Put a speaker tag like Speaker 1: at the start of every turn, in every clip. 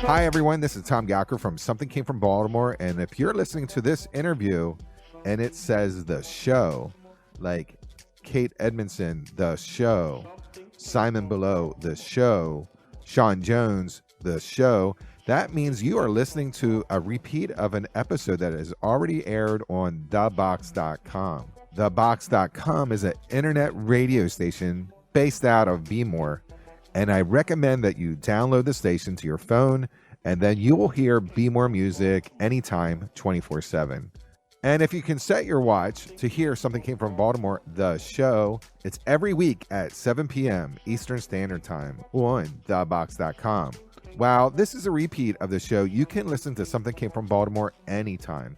Speaker 1: Hi, everyone. This is Tom Gowker from Something Came from Baltimore. And if you're listening to this interview and it says the show, like Kate Edmondson, the show, Simon Below, the show, Sean Jones, the show, that means you are listening to a repeat of an episode that has already aired on thebox.com. Thebox.com is an internet radio station based out of Baltimore. And I recommend that you download the station to your phone, and then you will hear Baltimore music anytime, 24/7. And if you can set your watch to hear Something Came from Baltimore, the show, it's every week at 7 p.m. Eastern Standard Time on thebox.com. While this is a repeat of the show, you can listen to Something Came from Baltimore anytime.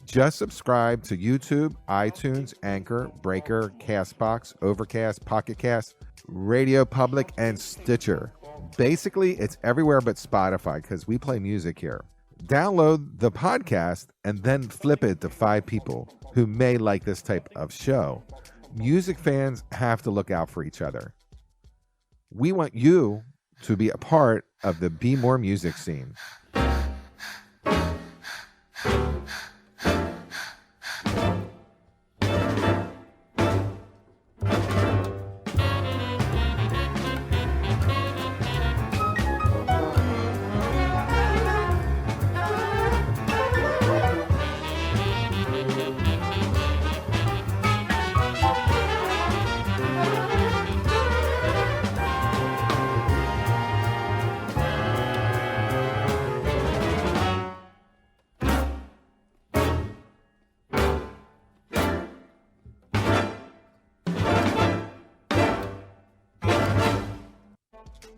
Speaker 1: Just subscribe to YouTube, iTunes, Anchor, Breaker, Castbox, Overcast, Pocket Cast, Radio Public, and Stitcher. Basically, it's everywhere but Spotify because we play music here. Download the podcast and then flip it to 5 people who may like this type of show. Music fans have to look out for each other. We want you to be a part of the Be More music scene.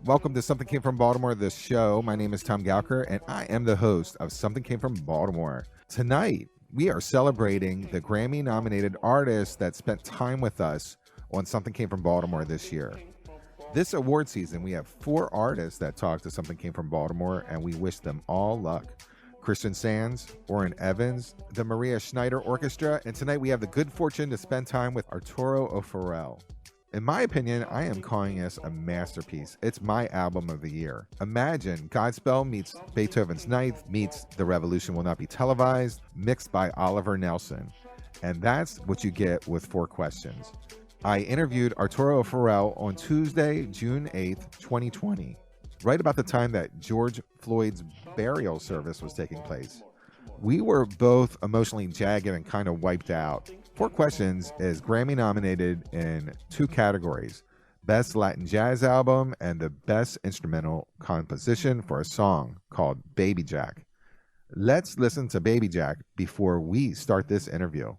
Speaker 1: Welcome to Something Came from Baltimore, the show. My name is Tom Gowker, and I am the host of Something Came from Baltimore. Tonight, we are celebrating the Grammy-nominated artists that spent time with us on Something Came from Baltimore this year. This award season, we have 4 artists that talked to Something Came from Baltimore, and we wish them all luck. Christian Sands, Orrin Evans, the Maria Schneider Orchestra, and tonight we have the good fortune to spend time with Arturo O'Farrell. In my opinion, I am calling this a masterpiece. It's my album of the year. Imagine Godspell meets Beethoven's Ninth meets The Revolution Will Not Be Televised, mixed by Oliver Nelson. And that's what you get with 4 questions. I interviewed Arturo O'Farrell on Tuesday, June 8th, 2020, right about the time that George Floyd's burial service was taking place. We were both emotionally jagged and kind of wiped out. 4 Questions is Grammy nominated in 2 categories, Best Latin Jazz Album and the Best Instrumental Composition for a song called Baby Jack. Let's listen to Baby Jack before we start this interview.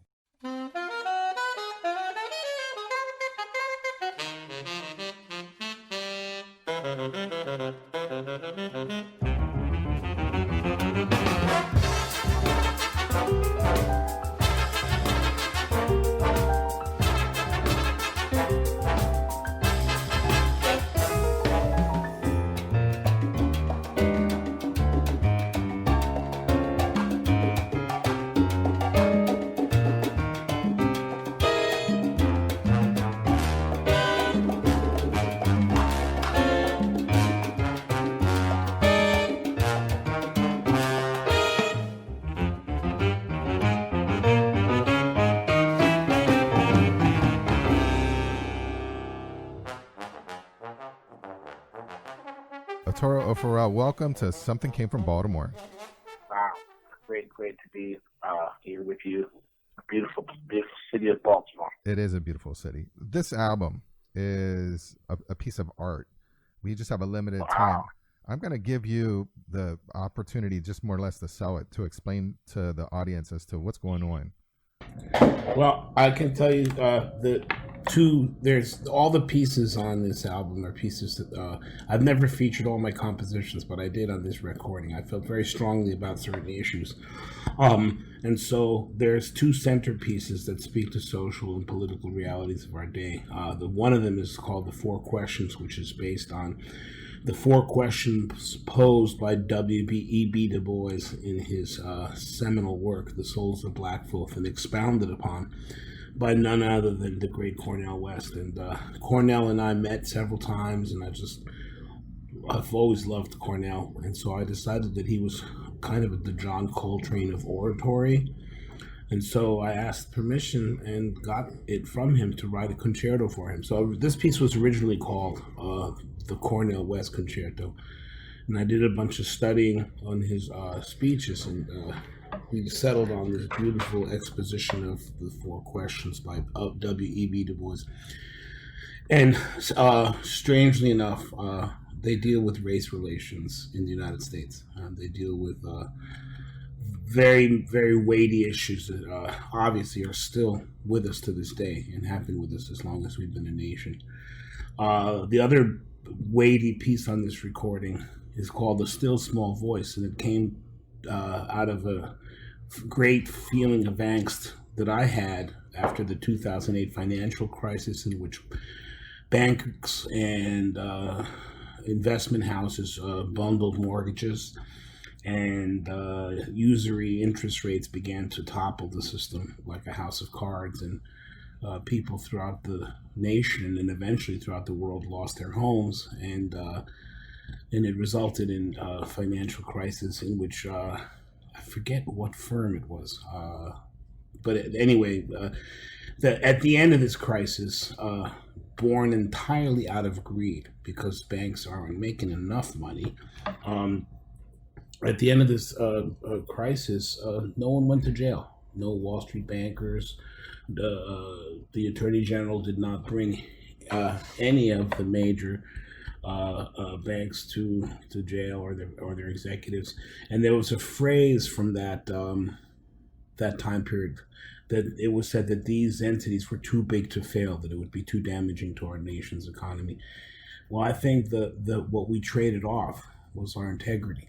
Speaker 1: Arturo O'Farrell, welcome to Something Came from Baltimore.
Speaker 2: Wow, great to be here with you. Beautiful city of Baltimore.
Speaker 1: It is a beautiful city. This album is a piece of art. We just have a limited time. I'm going to give you the opportunity, just more or less, to sell it, to explain to the audience as to what's going on.
Speaker 3: Well, I can tell you there's all the pieces on this album are pieces that I've never featured all my compositions, but I did on this recording. I felt very strongly about certain issues. And so there's 2 centerpieces that speak to social and political realities of our day. One of them is called The 4 Questions, which is based on the 4 questions posed by W.E.B. Du Bois in his seminal work, The Souls of Black Folk, and expounded upon by none other than the great Cornel West. And Cornel and I met several times, and I just I've always loved Cornell, and so I decided that he was kind of the John Coltrane of oratory. And so I asked permission and got it from him to write a concerto for him. So this piece was originally called the Cornell West Concerto. And I did a bunch of studying on his speeches, and we settled on this beautiful exposition of the Four Questions by W.E.B. Du Bois. And strangely enough, they deal with race relations in the United States. They deal with very, very weighty issues that obviously are still with us to this day and have been with us as long as we've been a nation. The other weighty piece on this recording is called The Still Small Voice, and it came out of a great feeling of angst that I had after the 2008 financial crisis, in which banks and investment houses bundled mortgages, and usury interest rates began to topple the system like a house of cards, and people throughout the nation and eventually throughout the world lost their homes, and it resulted in a financial crisis in which I forget what firm it was, but anyway, at the end of this crisis, born entirely out of greed because banks aren't making enough money. At the end of this crisis, no one went to jail. No Wall Street bankers. The Attorney General did not bring any of the major banks to jail or their executives. And there was a phrase from that time period that it was said that these entities were too big to fail, that it would be too damaging to our nation's economy. Well, I think what we traded off was our integrity.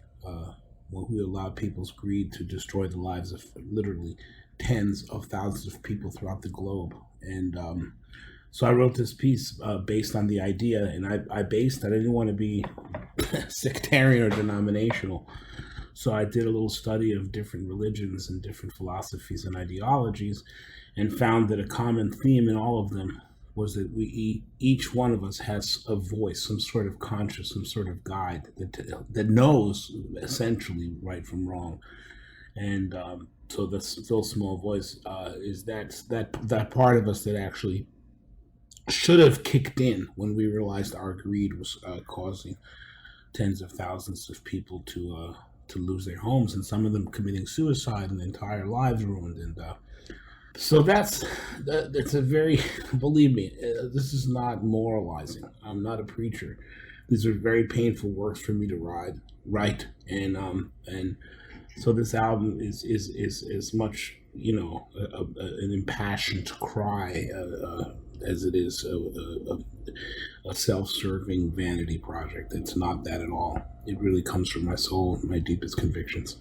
Speaker 3: We allowed people's greed to destroy the lives of literally tens of thousands of people throughout the globe. And so I wrote this piece based on the idea, and I didn't want to be sectarian or denominational. So I did a little study of different religions and different philosophies and ideologies, and found that a common theme in all of them was that each one of us has a voice, some sort of conscience, some sort of guide that knows essentially right from wrong. And so the still small voice is that part of us that actually should have kicked in when we realized our greed was causing tens of thousands of people to lose their homes, and some of them committing suicide and entire lives ruined. And so that's a very, believe me, this is not moralizing. I'm not a preacher. These are very painful works for me to write, and so this album is much, an impassioned cry as it is a self-serving vanity project. It's not that at all. It really comes from my soul, my deepest convictions.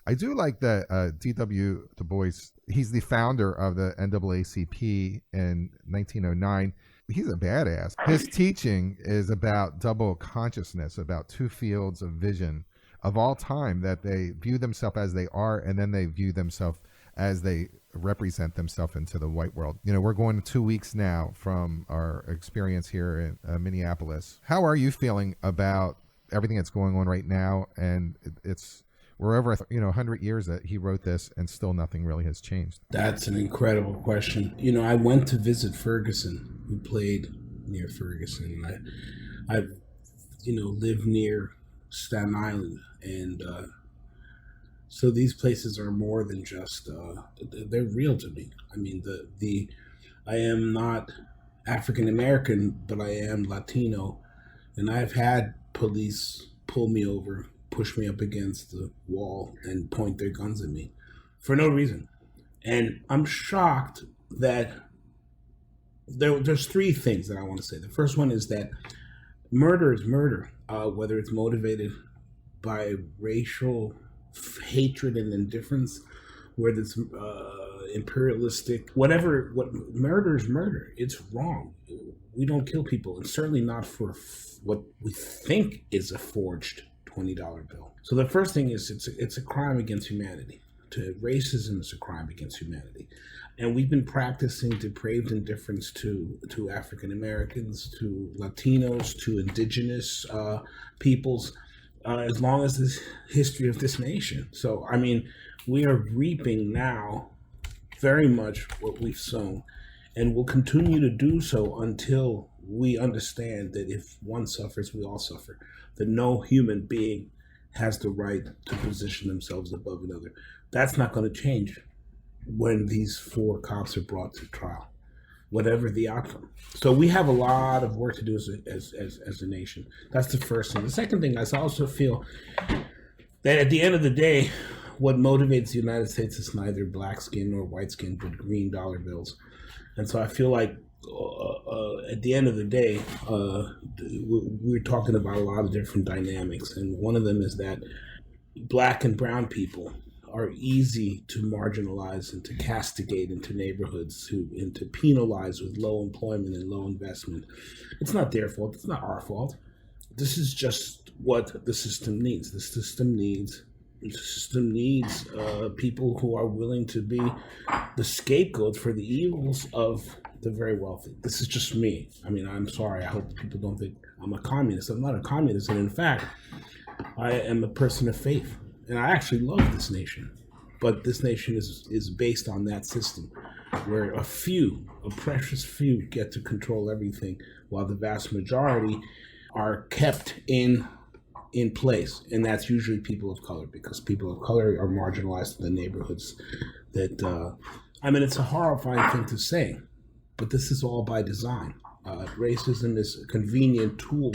Speaker 1: I do like that D.W. Du Bois, he's the founder of the NAACP in 1909. He's a badass. His teaching is about double consciousness, about two fields of vision of all time, that they view themselves as they are, and then they view themselves as they represent themselves into the white world. We're going 2 weeks now from our experience here in Minneapolis. How are you feeling about everything that's going on right now? And we're over 100 years that he wrote this, and still nothing really has changed.
Speaker 3: That's an incredible question. I went to visit Ferguson. We played near Ferguson. I've lived near Staten Island, and so these places are more than just they're real to me. I mean, I am not African American, but I am Latino, and I've had police pull me over, push me up against the wall, and point their guns at me for no reason. And I'm shocked that there's three things that I want to say. The first one is that murder is murder, whether it's motivated by racial hatred and indifference, whether it's imperialistic, what murder is murder. It's wrong. We don't kill people, and certainly not for what we think is a forged $20 bill. So the first thing is it's a crime against humanity. Racism is a crime against humanity. And we've been practicing depraved indifference to African Americans, to Latinos, to indigenous peoples, as long as the history of this nation. So, I mean, we are reaping now very much what we've sown, and will continue to do so until we understand that if one suffers, we all suffer, that no human being has the right to position themselves above another. That's not going to change when these 4 cops are brought to trial, whatever the outcome. So we have a lot of work to do as a nation. That's the first thing. The second thing, I also feel that at the end of the day, what motivates the United States is neither black skin nor white skin, but green dollar bills. And so I feel like at the end of the day, we're talking about a lot of different dynamics. And one of them is that black and brown people are easy to marginalize and to castigate into neighborhoods, and to penalize with low employment and low investment. It's not their fault. It's not our fault. This is just what the system needs. The system needs people who are willing to be the scapegoats for the evils of the very wealthy. This is just me. I mean, I'm sorry. I hope people don't think I'm a communist. I'm not a communist. And in fact, I am a person of faith. And I actually love this nation. But this nation is based on that system where a precious few get to control everything, while the vast majority are kept in place. And that's usually people of color, because people of color are marginalized in the neighborhoods that, I mean, it's a horrifying thing to say, but this is all by design. Racism is a convenient tool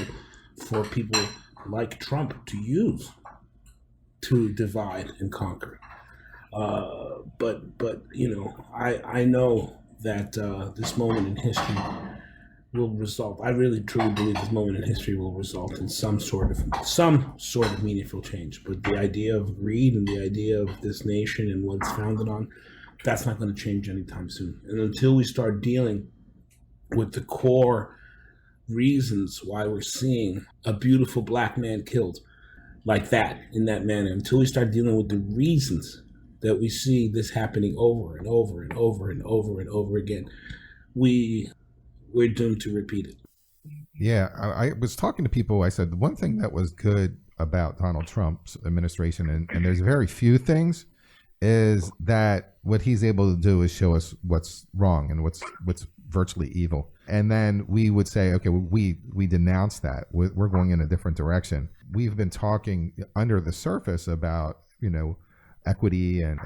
Speaker 3: for people like Trump to use to divide and conquer. But you know, I know that this moment in history will result. I really truly believe this moment in history will result in some sort of meaningful change. But the idea of greed and the idea of this nation and what it's founded on, that's not going to change anytime soon. And until we start dealing with the core reasons why we're seeing a beautiful black man killed like that, in that manner, until we start dealing with the reasons that we see this happening over and over and over and over and over again, we're doomed to repeat it.
Speaker 1: Yeah, I was talking to people. I said the one thing that was good about Donald Trump's administration, and there's very few things, is that what he's able to do is show us what's wrong and what's virtually evil. And then we would say, okay, well, we denounce that. We're going in a different direction. We've been talking under the surface about, you know, equity and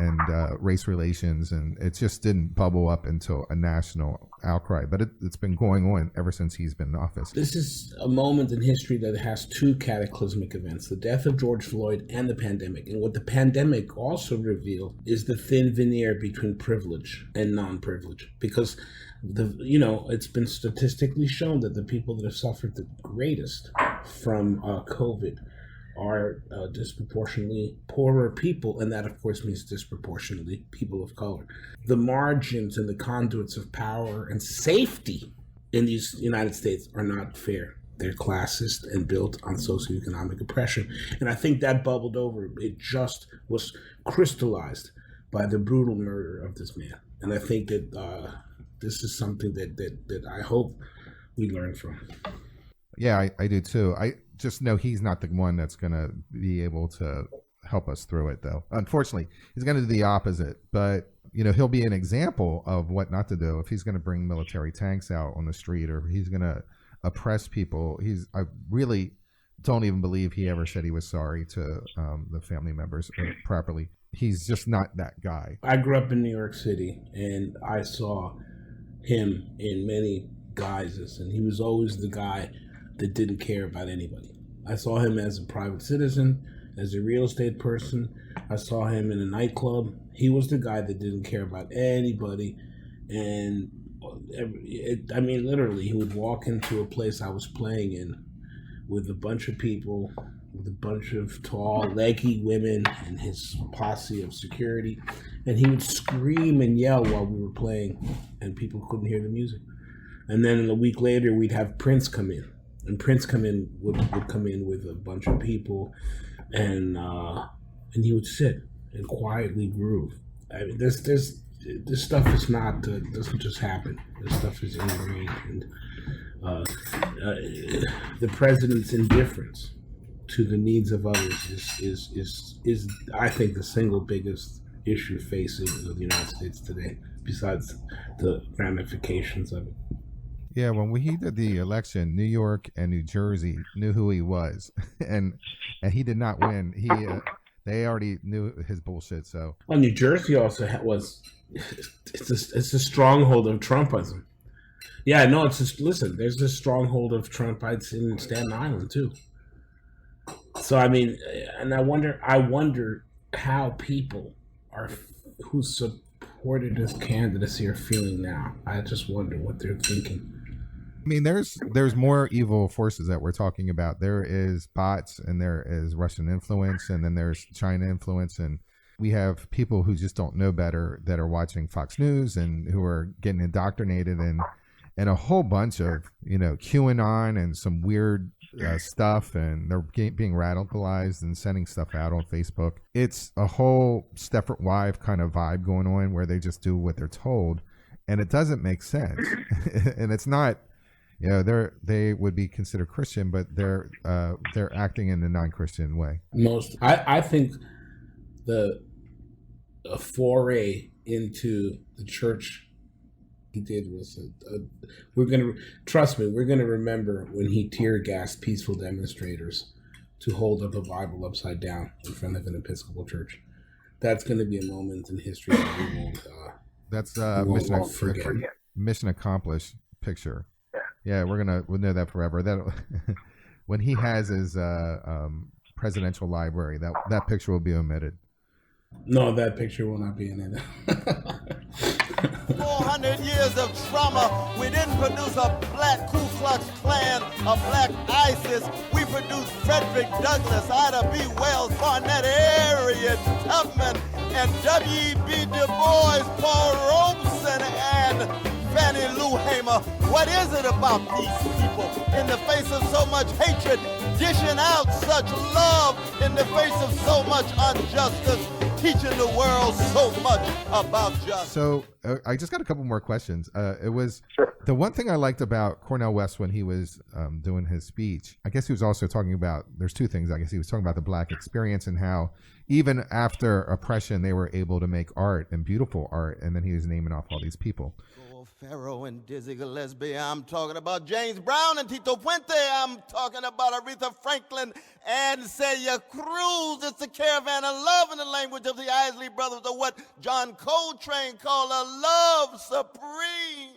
Speaker 1: race relations, and it just didn't bubble up until a national outcry. But it's been going on ever since he's been in office.
Speaker 3: This is a moment in history that has 2 cataclysmic events: the death of George Floyd and the pandemic. And what the pandemic also revealed is the thin veneer between privilege and non-privilege, because it's been statistically shown that the people that have suffered the greatest from COVID are disproportionately poorer people, and that of course means disproportionately people of color. The margins and the conduits of power and safety in these United States are not fair. They're classist and built on socioeconomic oppression. And I think that bubbled over. It just was crystallized by the brutal murder of this man. And I think that this is something that I hope we learn from.
Speaker 1: Yeah, I do too. I just know he's not the one that's going to be able to help us through it, though. Unfortunately, he's going to do the opposite. But, you know, he'll be an example of what not to do if he's going to bring military tanks out on the street, or he's going to oppress people. I really don't even believe he ever said he was sorry to the family members properly. He's just not that guy.
Speaker 3: I grew up in New York City, and I saw him in many guises, and he was always the guy that didn't care about anybody. I saw him as a private citizen, as a real estate person. I saw him in a nightclub. He was the guy that didn't care about anybody. And literally, he would walk into a place I was playing in with a bunch of people, with a bunch of tall, leggy women and his posse of security. And he would scream and yell while we were playing, and people couldn't hear the music. And then a week later, we'd have Prince come in. And Prince would come in with a bunch of people, and he would sit and quietly groove. I mean, there's this stuff is not doesn't just happen. This stuff is ingrained, and the president's indifference to the needs of others is I think the single biggest issue facing the United States today, besides the ramifications of it.
Speaker 1: Yeah, when he did the election, New York and New Jersey knew who he was, and he did not win. They already knew his bullshit. So,
Speaker 3: well, New Jersey also was it's a stronghold of Trumpism. Yeah, no, it's just listen. There's a stronghold of Trumpites in Staten Island too. So I mean, and I wonder how people who supported his candidacy are feeling now. I just wonder what they're thinking.
Speaker 1: I mean, there's more evil forces that we're talking about. There is bots, and there is Russian influence, and then there's China influence, and we have people who just don't know better that are watching Fox News and who are getting indoctrinated, and a whole bunch of QAnon and some weird stuff, and they're being radicalized and sending stuff out on Facebook. It's a whole Stepford Wife kind of vibe going on where they just do what they're told, and it doesn't make sense. And it's not. They would be considered Christian, but they're acting in a non-Christian way.
Speaker 3: I think a foray into the church he did was we're gonna remember when he tear gassed peaceful demonstrators to hold up a Bible upside down in front of an Episcopal church. That's going to be a moment in history that we won't.
Speaker 1: That's
Speaker 3: won't forget.
Speaker 1: Mission accomplished picture. Yeah, we'll know that forever. That when he has his presidential library, that picture will be omitted.
Speaker 3: No, that picture will not be in it.
Speaker 4: 400 years of trauma. We didn't produce a black Ku Klux Klan, a black ISIS. We produced Frederick Douglass, Ida B. Wells, Barnett Harriet Tubman, and W.E.B. Du Bois, Paul Robeson, and Fannie Lou Hamer. What is it about these people in the face of so much hatred, dishing out such love in the face of so much injustice, teaching the world so much about justice?
Speaker 1: So I just got a couple more questions. It was
Speaker 2: Sure.
Speaker 1: the one thing I liked about Cornel West when he was doing his speech. I guess he was also talking about, there's two things. I guess he was talking about the black experience and how even after oppression, they were able to make art and beautiful art. And then he was naming off all these people.
Speaker 4: Pharaoh and Dizzy Gillespie. I'm talking about James Brown and Tito Puente. I'm talking about Aretha Franklin and Celia Cruz. It's the caravan of love in the language of the Isley Brothers, or what John Coltrane called a love supreme.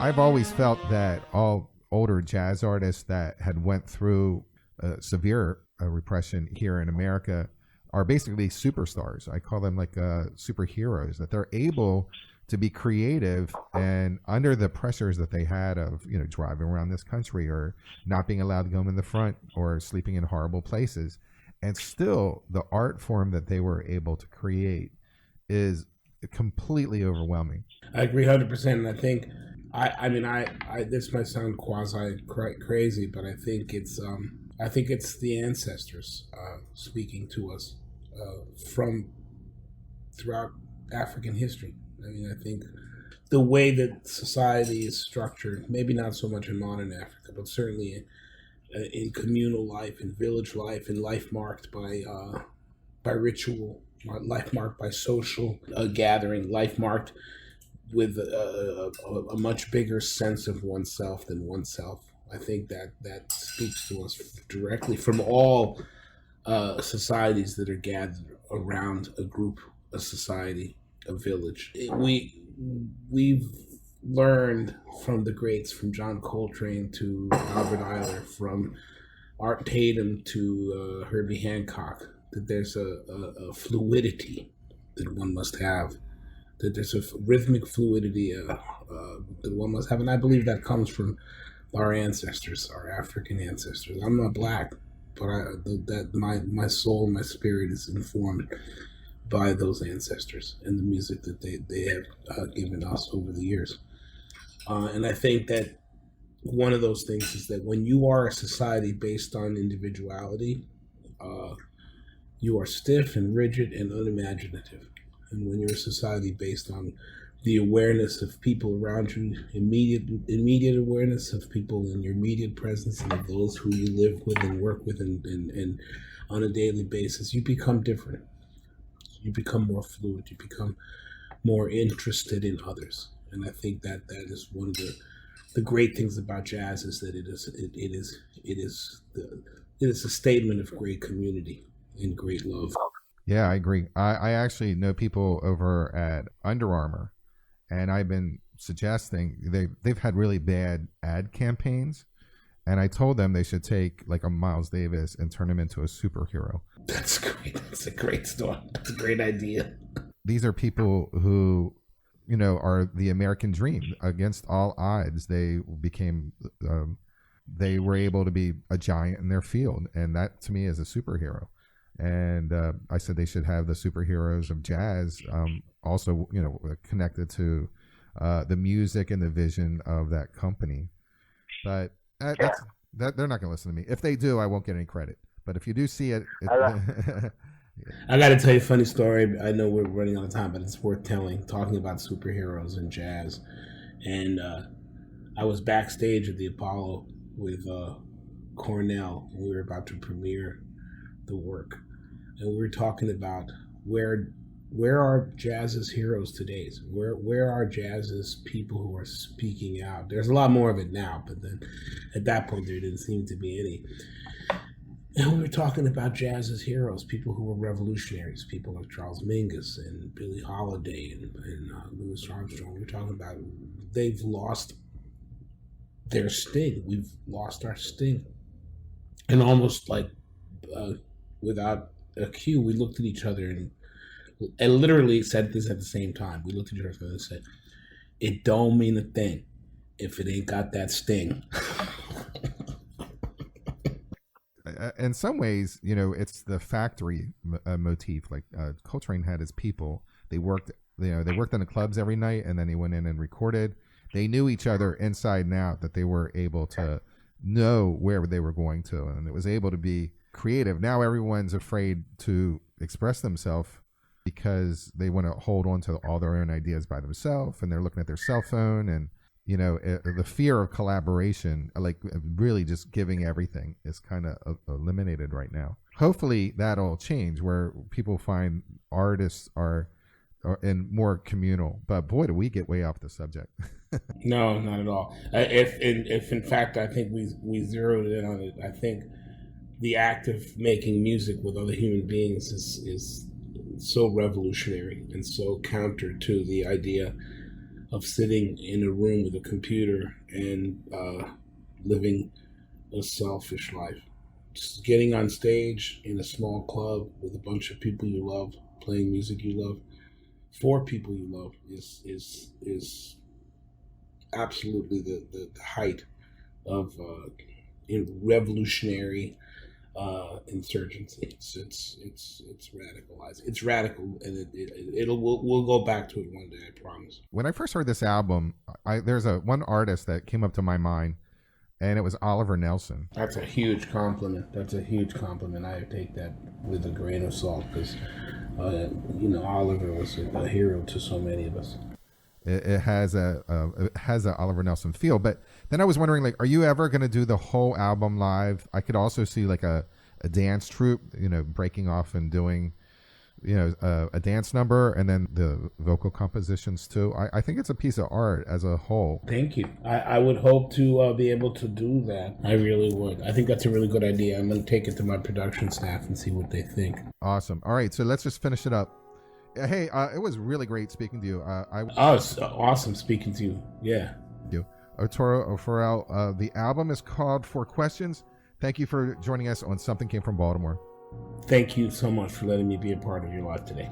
Speaker 1: I've always felt that all older jazz artists that had went through severe repression here in America are basically superstars. I call them like superheroes, that they're able to be creative and under the pressures that they had of, driving around this country or not being allowed to go in the front or sleeping in horrible places. And still the art form that they were able to create is completely overwhelming.
Speaker 3: I agree 100%. And I think, I mean, this might sound quasi crazy, but I think it's the ancestors speaking to us from throughout African history. I mean, I think the way that society is structured, maybe not so much in modern Africa, but certainly in communal life, in village life, in life marked by ritual, life marked by social gathering, life marked with a much bigger sense of oneself than oneself. I think that speaks to us directly from all societies that are gathered around a group, a society, a village. We've learned from the greats, from John Coltrane to Albert Ayler, from Art Tatum to Herbie Hancock, that there's a fluidity that one must have, that there's a rhythmic fluidity that one must have, and I believe that comes from our ancestors, our African ancestors. I'm not black, but my soul, my spirit is informed by those ancestors and the music that they have given us over the years. And I think that one of those things is that when you are a society based on individuality, you are stiff and rigid and unimaginative. And when you're a society based on the awareness of people around you, immediate awareness of people in your immediate presence and of those who you live with and work with and on a daily basis, you become different. You become more fluid. You become more interested in others. And I think that is one of the great things about jazz, is that it is a statement of great community and great love.
Speaker 1: Yeah, I agree. I actually know people over at Under Armour, and I've been suggesting they've had really bad ad campaigns, and I told them they should take like a Miles Davis and turn him into a superhero.
Speaker 3: That's great. That's a great story. That's a great idea.
Speaker 1: These are people who, are the American dream. Against all odds, they became, they were able to be a giant in their field, and that to me is a superhero. And I said they should have the superheroes of jazz also, connected to the music and the vision of that company. But they're not going to listen to me. If they do, I won't get any credit. But if you do see it,
Speaker 3: I got to tell you a funny story. I know we're running out of time, but it's worth telling. Talking about superheroes and jazz, and I was backstage at the Apollo with Cornell, and we were about to premiere the work, and we were talking about where are jazz's heroes today? Where are jazz's people who are speaking out? There's a lot more of it now, but then at that point there didn't seem to be any. And we were talking about jazz's heroes, people who were revolutionaries, people like Charles Mingus and Billie Holiday and Louis Armstrong. We were talking about they've lost their sting. We've lost our sting. And almost like without a cue, we looked at each other and literally said this at the same time. We looked at each other and said, "It don't mean a thing if it ain't got that sting."
Speaker 1: In some ways, it's the factory motif. Like Coltrane had his people. They worked, they worked in the clubs every night, and then they went in and recorded. They knew each other inside and out, that they were able to know where they were going to, and it was able to be creative. Now everyone's afraid to express themselves because they want to hold on to all their own ideas by themselves, and they're looking at their cell phone, and the fear of collaboration, like really just giving everything, is kind of eliminated right now. Hopefully that'll change, where people find artists are and more communal. But boy, do we get way off the subject.
Speaker 3: No, not at all. If in fact I think we zeroed in on it, I think the act of making music with other human beings is so revolutionary and so counter to the idea of sitting in a room with a computer and living a selfish life. Just getting on stage in a small club with a bunch of people you love, playing music you love, for people you love, is absolutely the height of revolutionary insurgency. It's radicalized. It's radical, and we'll go back to it one day, I promise.
Speaker 1: When I first heard this album, there's one artist that came up to my mind, and it was Oliver Nelson.
Speaker 3: That's a huge compliment. I take that with a grain of salt, because Oliver was a hero to so many of us.
Speaker 1: It has a Oliver Nelson feel. But then I was wondering, like, are you ever going to do the whole album live? I could also see like a dance troupe, breaking off and doing, a dance number, and then the vocal compositions too. I think it's a piece of art as a whole.
Speaker 3: Thank you. I would hope to be able to do that. I really would. I think that's a really good idea. I'm going to take it to my production staff and see what they think.
Speaker 1: Awesome. All right, so let's just finish it up. Hey, it was really great speaking to you.
Speaker 3: It's awesome speaking to you. Yeah.
Speaker 1: Thank you. Arturo Farrell, the album is called For Questions. Thank you for joining us on Something Came from Baltimore.
Speaker 3: Thank you so much for letting me be a part of your life today.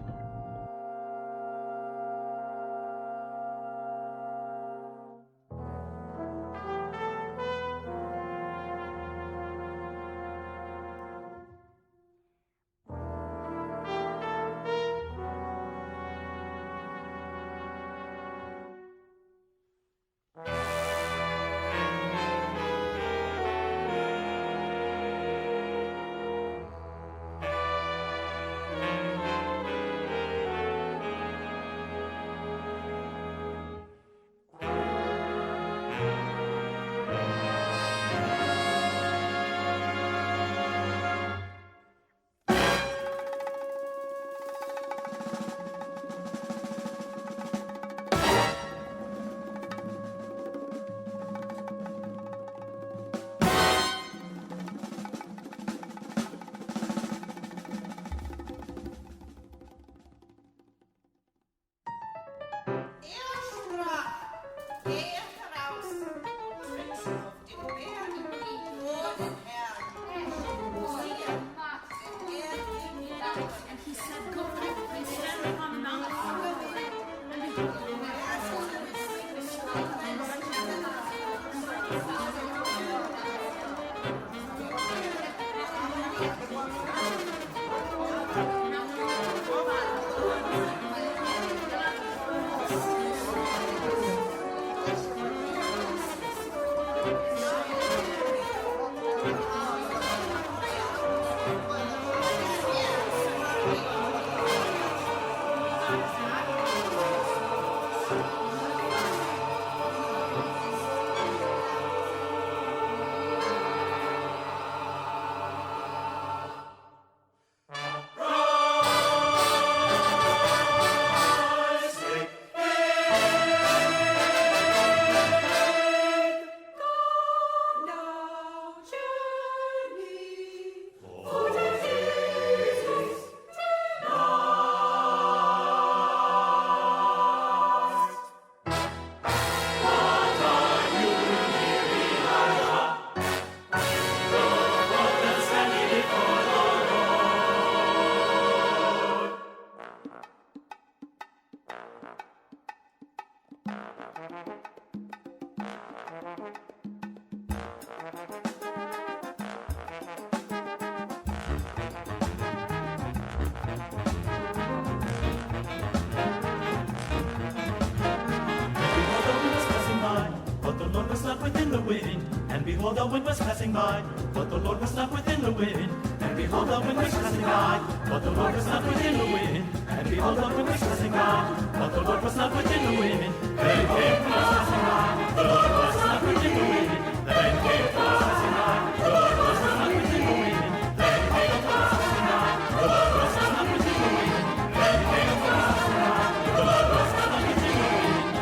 Speaker 5: behold, the wind was passing by, but the Lord was not within the wind. And behold, the wind was passing by, but the Lord was not within the wind. And behold, the wind was passing by, but the Lord was not within the wind. Then came the was passing by, the Lord was not within the wind. Then came the was passing by, the Lord was not within the wind. Then came the was passing by, the Lord was not within the wind. Then came the was passing by, the Lord was not within the wind.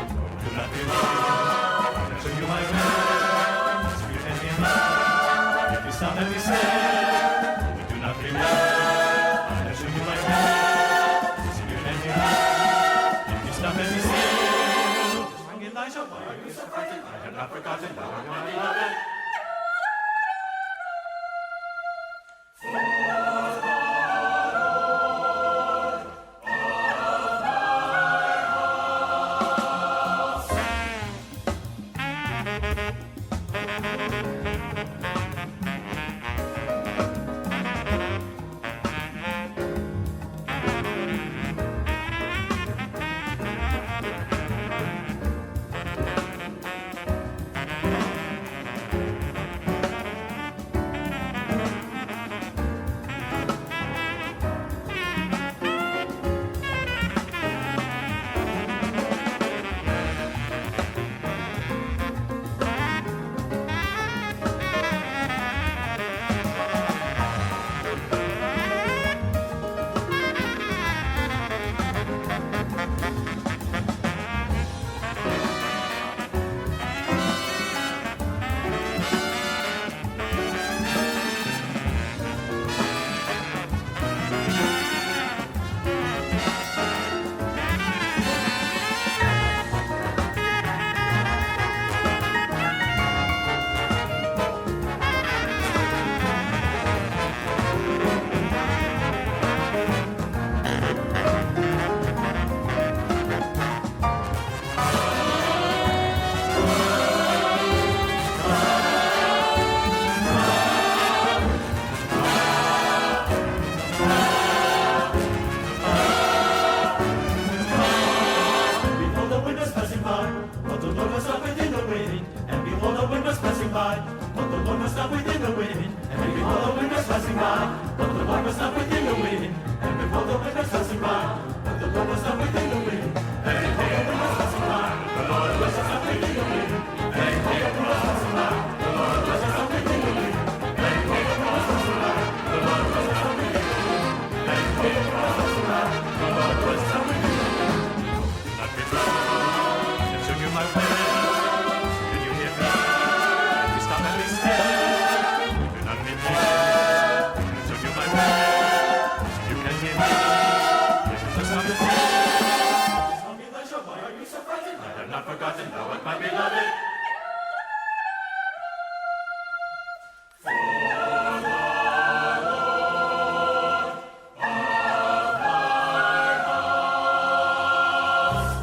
Speaker 5: Do not be alarmed, I'll show you my way. Stop and be sad. We do not believe. I'll show you my hand. So you can hear me. If you stop and be still, just hang Elijah. Why are you so frightened? I have not forgotten. Now I'm my beloved.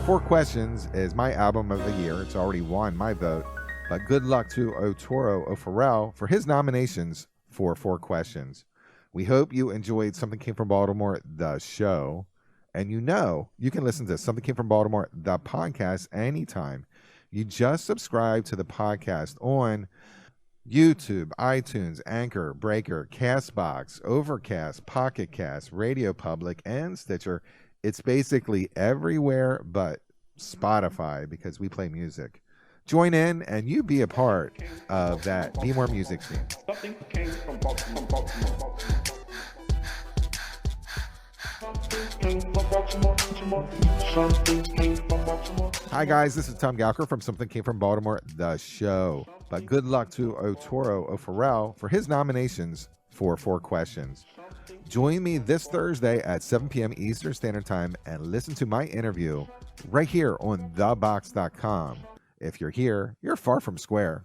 Speaker 1: Four Questions is my album of the year. It's already won my vote. But good luck to Arturo O'Farrell for his nominations for Four Questions. We hope you enjoyed Something Came from Baltimore, the show. And you can listen to Something Came from Baltimore, the podcast, anytime. You just subscribe to the podcast on YouTube, iTunes, Anchor, Breaker, Castbox, Overcast, Pocket Cast, Radio Public, and Stitcher. It's basically everywhere but Spotify because we play music. Join in and you be a part of that Be More Music team.
Speaker 6: Something came from Baltimore.
Speaker 1: Hi guys, this is Tom Gowker from Something Came from Baltimore, the show. But good luck to Arturo O'Farrell for his nominations for 4 questions. Join me this Thursday at 7 p.m. Eastern Standard Time and listen to my interview right here on thebox.com. If you're here, you're far from square.